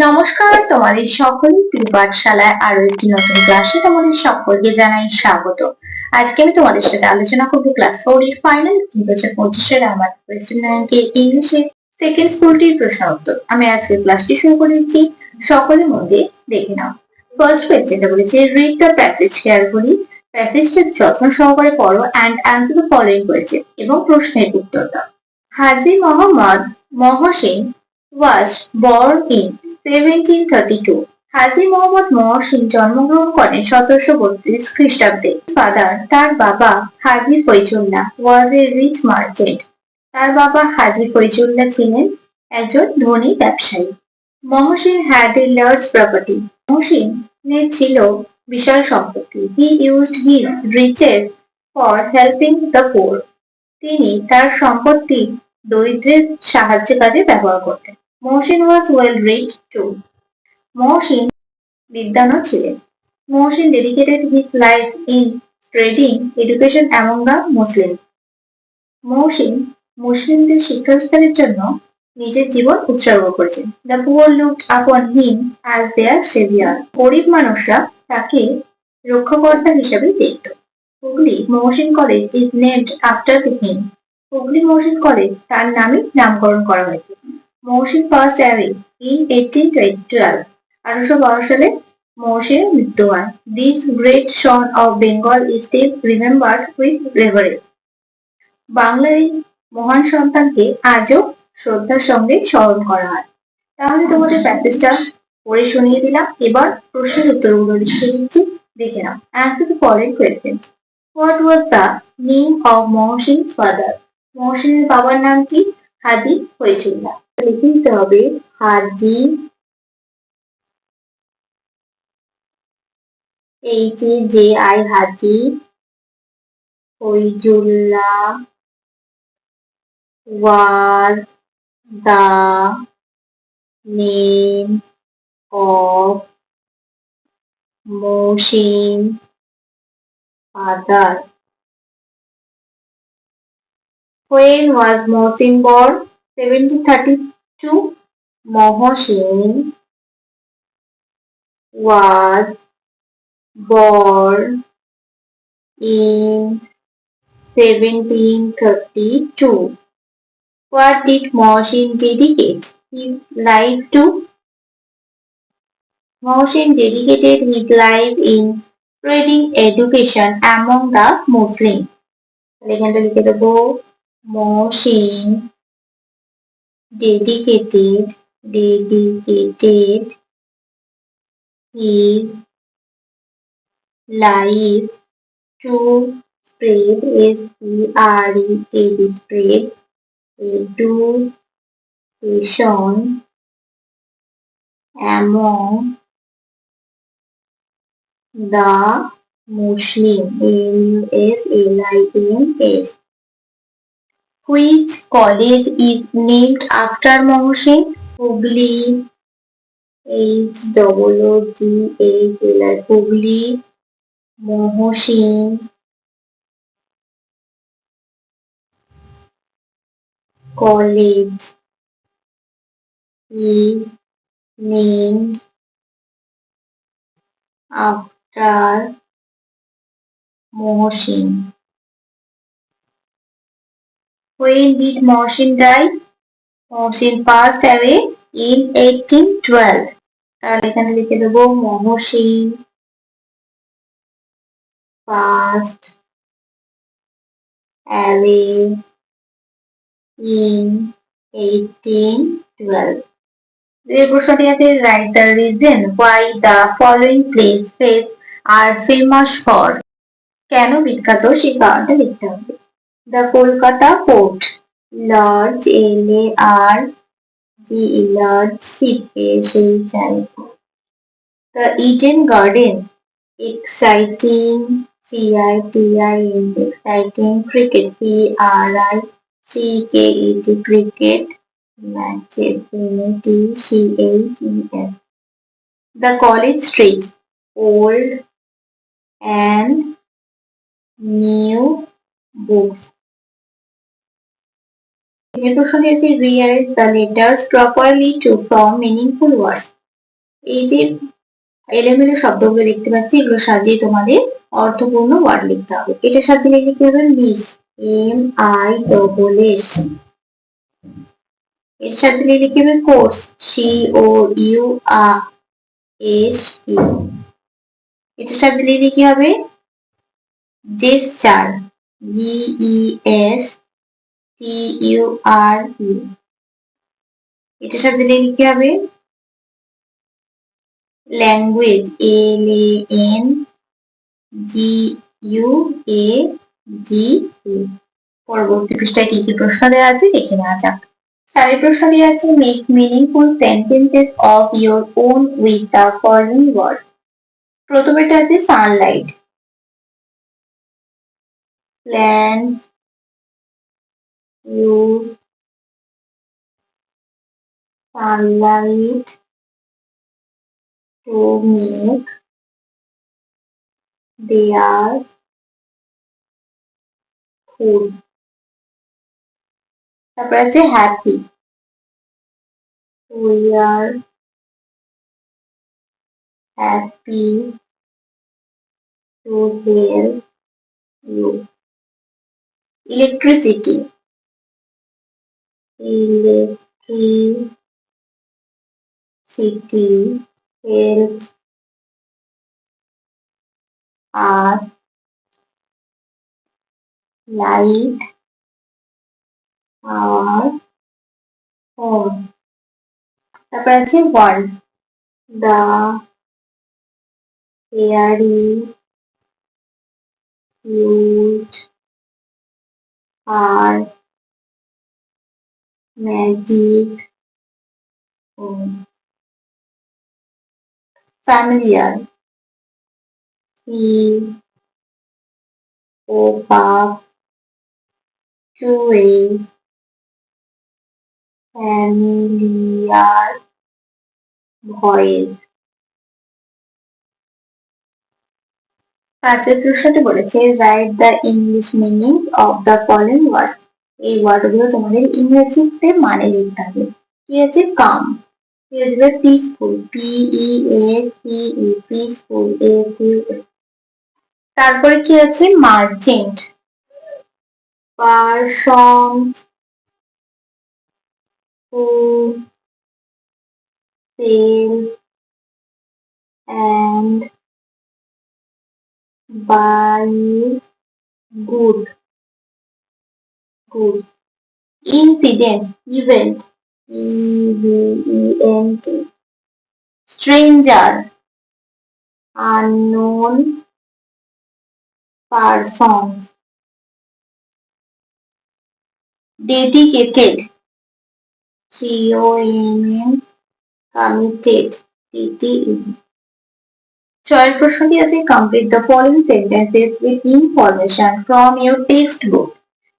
নমস্কার, তোমাদের সকলের প্রিয় পাঠশালায় আরো একটি নতুন ক্লাসে তোমাদের সকলকে জানাই স্বাগত। আজকে আমি তোমাদের সাথে আলোচনা করবো ক্লাস 4 এর ফাইনাল 2025-এর আমার কোয়েশ্চেন ব্যাংকের ইংলিশের সেকেন্ড স্কুলটির প্রশ্ন উত্তর। আমি আজকে ক্লাসটি শুরু করে দিচ্ছি, সকলের মধ্যে দেখে নাও। ফার্স্ট কোয়েশ্চেনটা বলেছে রিড দ্য প্যাসেজ কেয়ারফুলি, প্যাসেজটা যত্ন সহকারে পড়ো and answer the following question এবং প্রশ্নের উত্তর দাও। Haji Mohammad Mohsin was born in 1732. Haji Mohammad Mohsin জন্মগ্রহণ করেন 1732 খ্রিস্টাব্দে। ফাদার, তার বাবা হাজী Faizullah was a rich merchant. তার বাবা হাজী ফয়জুল্লাহ ছিলেন একজন ধনী ব্যবসায়ী। Mohsin had a large property. মহসিনের ছিল বিশাল সম্পত্তি। He used his riches for helping the poor. তিনি তার সম্পত্তি দরিদ্রের সাহায্যে কাজে ব্যবহার করতেন। Mohsin was well read too. Mohsin বিদ্বানও ছিলেন। Mohsin dedicated his life in spreading education among the Muslims. Mohsin মুসলিমদের শিক্ষা বিস্তারের জন্য নিজের জীবন উৎসর্গ করেছেন। The poor looked upon him as their savior. গরিব মানুষরা তাকে রক্ষাকর্তা হিসেবে দেখত। Hooghly Mohsin college is named after him. Hooghly Mohsin college তার নামে নামকরণ করা হয়েছে। Mohsin passed away in 1812. 1812 সালে মহসিনের মৃত্যু হয়। This great son of Bengal is still remembered with reverence. বাংলার এই মহান সন্তানকে আজও শ্রদ্ধার সঙ্গে স্মরণ করা হয়। তাহলে তোমাদের প্যাসেজটা পড়ে শুনিয়ে দিলাম, এবার প্রশ্নের উত্তরগুলো লিখে দিচ্ছি, দেখে নাও। Answer the following questions. What was the name of Mohsin's father? মহসিনের বাবার নাম কি? হাজী ফয়জুল্লাহ। লিখে দিতে হবে হাজী HAJI Haji Faizullah was the name of Mohsin's father. When was Mohsin born? 1732. Mohsin was born in 1732. What did Mohsin dedicate his life to? Mohsin dedicated his life in spreading education among the Muslims. এখানটা লিখে দেবো Mohsin dedicated his life to spread spread education among the Muslim MUSLIMS. Which college is named after Mohsin? Hooghly HOOGHLI Hooghly Mohsin College is named after Mohsin. When did Mohsin die? Mohsin passed away in 1812. তাহলে এখানে লিখে দেবো Mohsin passed away in 1812. এই প্রশ্নটি আছে write the reason why the following places are famous for. কেন বিখ্যাত সেই কারণটা লিখতে হবে। The Kolkata Port, large large ship The Eden Garden, exciting exciting cricket cricket matches CHES. The College Street, old and new books. এই প্রশ্নটি আছে rearrange the letters properly to form meaningful words. এই যে এলোমেলো শব্দগুলো দেখতে পাচ্ছি, এগুলো সাজিয়ে তোমাদের অর্থপূর্ণ ওয়ার্ড লিখতে হবে। এটার সাথে লিখে কি হবে? Miss, MISS। এর সাথে লিখে কি হবে? Course, COURSE। এটার সাথে লিখে কি হবে? Gesture, GESTURE। এটার সাথে লিখে কি হবে? Language, LANGUAGE। পরবর্তী পৃষ্ঠায় কি কি প্রশ্ন দেওয়া আছে দেখে নেওয়া যাক। চারের প্রশ্ন দেওয়া আছে, make meaningful sentences of your own with the following word. প্রথমেটা আছে sunlight, plants use sunlight to make their food। তারপর আছে happy, we are happy to help you। Electricity, electricity helps us light our home। তারপর আছে world, the fairy used her magic home। familiar, COPUP to a familiar voice। পাঁচের প্রশ্নটি বলেছে, write the English meaning of the following word. এই ওয়ার্ডগুলো তোমাদের ইংরেজিতে মানে লিখতে হবে। কি আছে? কাম, কি আসবে? Peaceful, PEACE, peaceful, AFUL। তারপরে কি আছে? Merchant, persons who sell and buy good। Incident, event, EVENT। stranger, unknown persons। dedicated, COMM, committed, TTE। ছয়ের প্রশ্নটি আছে, complete the following sentences with information from your text book.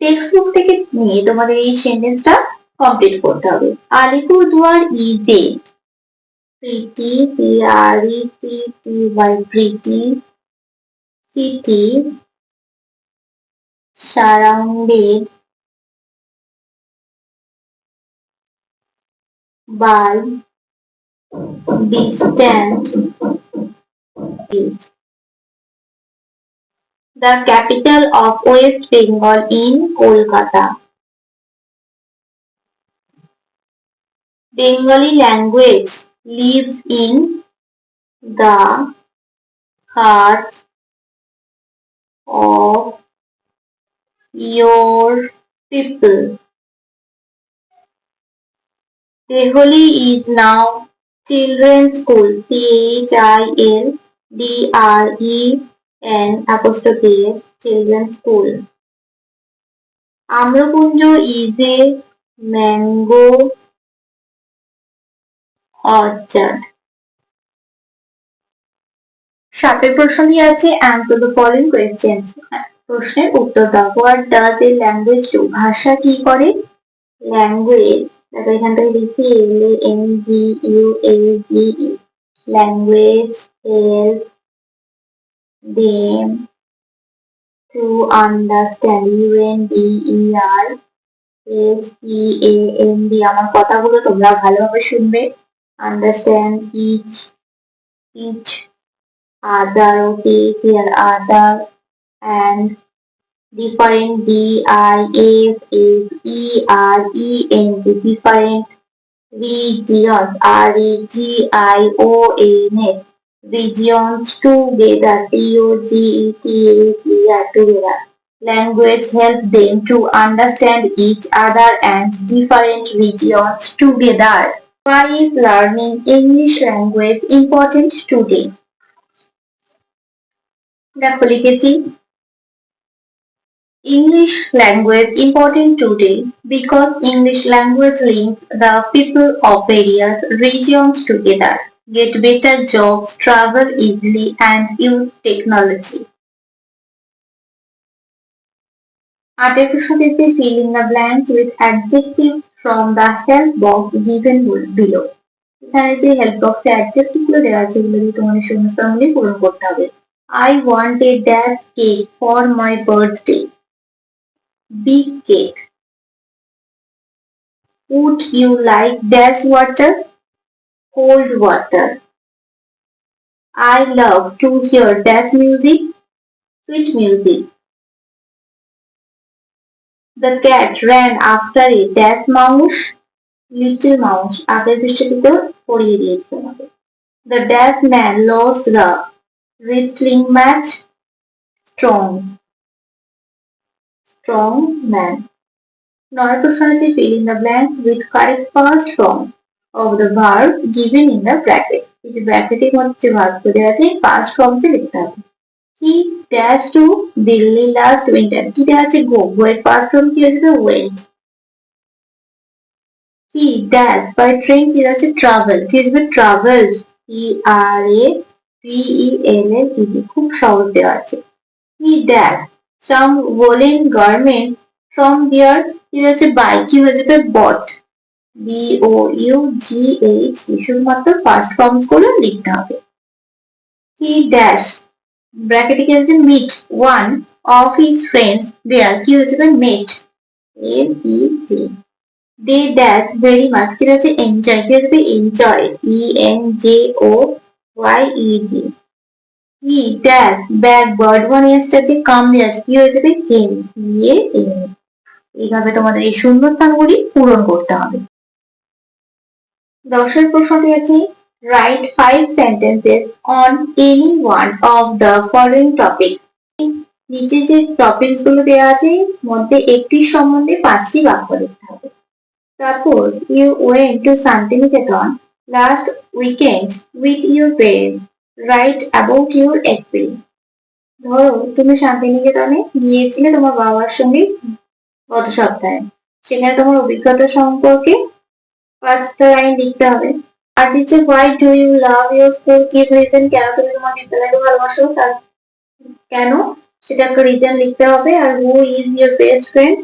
Text book থেকে নিয়ে তোমাদের এই সেন্টেন্সটা কমপ্লিট করতে হবে। Alipurduar is a pretty, PRETTY, pretty city surrounded by distant hills। The capital of West Bengal in Kolkata। Bengali language lives in the hearts of your people। Deholi is now children's school, CHILDREN children's school। Amrakunjo is a mango orchard। সাতের প্রশ্নটি আছে, answer the following questions। প্রশ্নের উত্তর দাও। What does a language do? ভাষা কি করে? Language, দেখো এখান থেকে লিখছি LANGUAGE। Language helps them to understand, UNDERSTAND। আমার কথাগুলো তোমরা ভালোভাবে শুনবে understand each other, okay, their other, and different, D-I-F-F-E-R-E-N-T, different, regions, R-E-G-I-O-N-S, regions, together, T-O-G-E-T-H-E-R, together. Language help them to understand each other and different regions together. Why is learning English language important today? দেখো লিখেছি English language important today because English language links the people of various regions together, get better jobs, travel easily, and use technology. আটের প্রশ্ন দিচ্ছি fill in the blanks with adjectives from the help box given below. এখানে যে help box এ adjective গুলো দেওয়া আছে এগুলো দিয়ে তোমাদের শূন্যস্থানগুলি পূরণ করতে হবে। I want a dash cake for my birthday. Big cake. Would you like dash water? Cold water. I love to hear dash music. Sweet music. The cat ran after a dash mouse. Little mouse. আগের পৃষ্ঠাটিতে পড়িয়ে দিয়েছি আমাকে। The dash man lost the wrestling match. Strong. Strong man. নয় প্রশ্ন আছে fill in the blank with correct past form of the verb given in the bracket. এই যে ব্র্যাকেটের মধ্যে যে ভার্ব দেওয়া আছে past form এ লিখতে হবে। He dash to Delhi last winter. কি দেওয়া আছে go. Go এর past form কি হয়ে যাবে went. He dash by train কি দেওয়া আছে travel. কি আসবে traveled. T-R-A-V-E-L-L-E-D. খুব সহজ দেওয়া আছে। He dash some woolen garment from their কি আছে buy কি হয়ে যাবে bought. B-O-U-G-H শুধুমাত্র ফার্স্ট ফর্মস গুলো লিখতে হবে। He dash ব্র্যাকেটে কি আছে meet one of his friends there কি হয়ে যাবে met. M-E-T. They dash very much কি আছে enjoy কি হয়ে যাবে enjoyed. E-N-J-O-Y-E-D. He dash back bird one yesterday come there কি হয়ে যাবে came. C-A-M. এইভাবে তোমাদের এই শূন্যস্থানগুলি পূরণ করতে হবে। দশের প্রশ্নটি আছে write 5 sentences on any one of the following topics. নিচে যে টপিকস গুলো দেওয়া আছে মধ্যে একটির সম্বন্ধে 5টি বাক্য লিখতে হবে। Suppose you went to Santiniketan last weekend with your parents. Write about your experience. ধরো তুমি শান্তিনিকেতনে গিয়েছিলে তোমার বাবার সঙ্গে গত সপ্তাহে। সেখানে তোমার অভিজ্ঞতা সম্পর্কে 5টা লাইন লিখতে হবে। আর দিচ্ছে why do you love your school? কি রিজন কেন তুমি তোমার বিদ্যালয়কে ভালোবাসো তার কেন সেটা একটা রিজন লিখতে হবে। আর who is your best friend?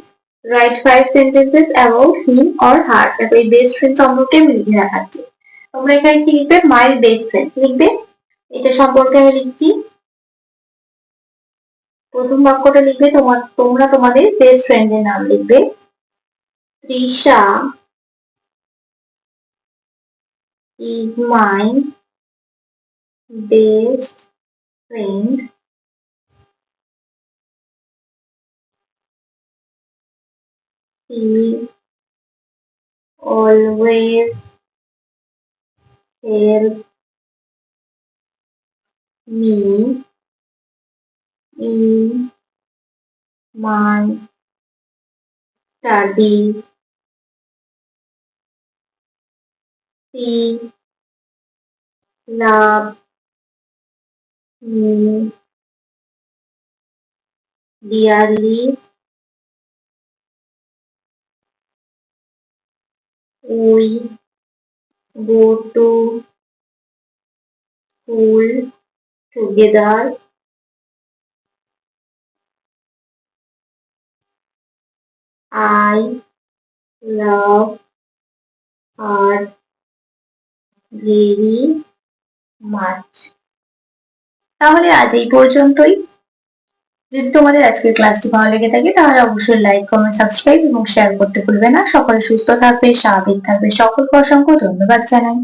Write 5 sentences about him or her. দেখো এই বেস্ট ফ্রেন্ড সম্পর্কে আমি লিখে রাখাচ্ছি। তোমরা এখানে কি লিখবে my best friend লিখবে। এটা সম্পর্কে আমি লিখছি। প্রথম বাক্যটা লিখবে তোমরা তোমাদের বেস্ট ফ্রেন্ডের নাম লিখবে। Trisha is my best friend. He always helps me in my studies. He loves me dearly. We go to school together. I love her very much. তাহলে আজ এই পর্যন্তই। যদি তোমাদের আজকের ক্লাসটি ভালো লেগে থাকে তাহলে অবশ্যই লাইক কমেন্ট সাবস্ক্রাইব এবং শেয়ার করতে ভুলবে না। সকলে সুস্থ থাকবে স্বাভাবিক থাকবে সকলকে অসংখ্য ধন্যবাদ জানাই।